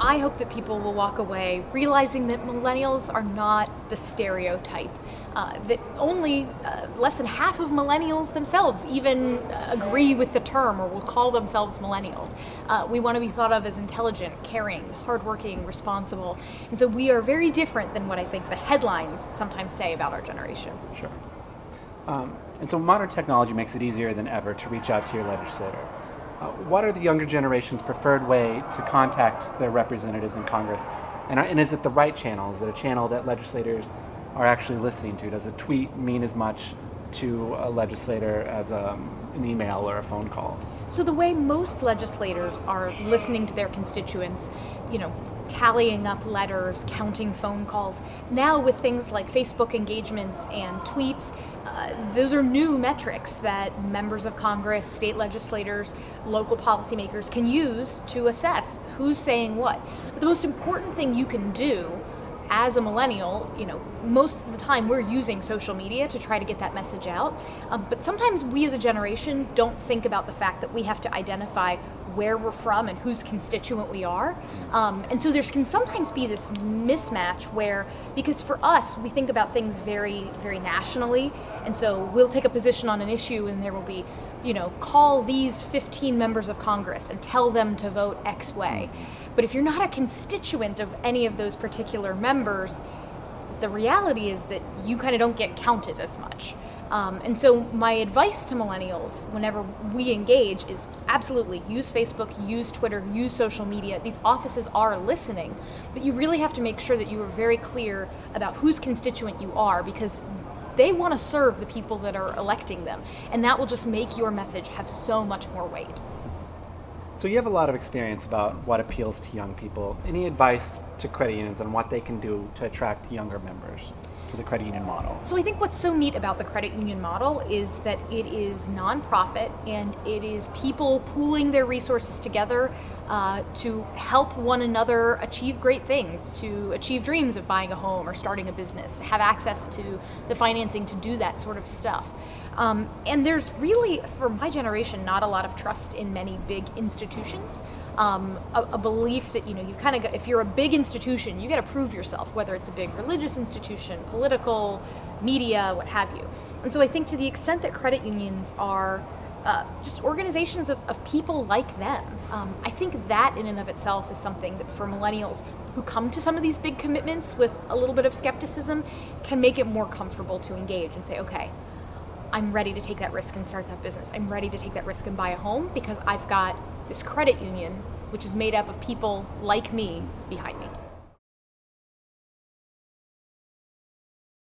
I hope that people will walk away realizing that millennials are not the stereotype. That only less than half of millennials themselves even agree with the term or will call themselves millennials. We want to be thought of as intelligent, caring, hardworking, responsible, and so we are very different than what I think the headlines sometimes say about our generation. Sure. And so modern technology makes it easier than ever to reach out to your legislator. What are the younger generation's preferred way to contact their representatives in Congress? And is it the right channel? Is it a channel that legislators are actually listening to? Does a tweet mean as much to a legislator as an email or a phone call? So the way most legislators are listening to their constituents, tallying up letters, counting phone calls, now with things like Facebook engagements and tweets, those are new metrics that members of Congress, state legislators, local policymakers can use to assess who's saying what. But the most important thing you can do as a millennial, most of the time we're using social media to try to get that message out. But sometimes we as a generation don't think about the fact that we have to identify where we're from and whose constituent we are. And so there can sometimes be this mismatch where, because for us, we think about things very, very nationally. And so we'll take a position on an issue and there will be, call these 15 members of Congress and tell them to vote X way. But if you're not a constituent of any of those particular members, the reality is that you kind of don't get counted as much. And so my advice to millennials whenever we engage is absolutely use Facebook, use Twitter, use social media. These offices are listening, but you really have to make sure that you are very clear about whose constituent you are, because they want to serve the people that are electing them. And that will just make your message have so much more weight. So you have a lot of experience about what appeals to young people. Any advice to credit unions on what they can do to attract younger members to the credit union model? So I think what's so neat about the credit union model is that it is nonprofit and it is people pooling their resources together to help one another achieve great things, to achieve dreams of buying a home or starting a business, have access to the financing to do that sort of stuff. And there's really, for my generation, not a lot of trust in many big institutions. A belief that, you've kind of got, if you're a big institution, you got to prove yourself, whether it's a big religious institution, political, media, what have you. And so I think to the extent that credit unions are just organizations of people like them, I think that in and of itself is something that for millennials who come to some of these big commitments with a little bit of skepticism can make it more comfortable to engage and say, okay, I'm ready to take that risk and start that business. I'm ready to take that risk and buy a home because I've got this credit union, which is made up of people like me, behind me.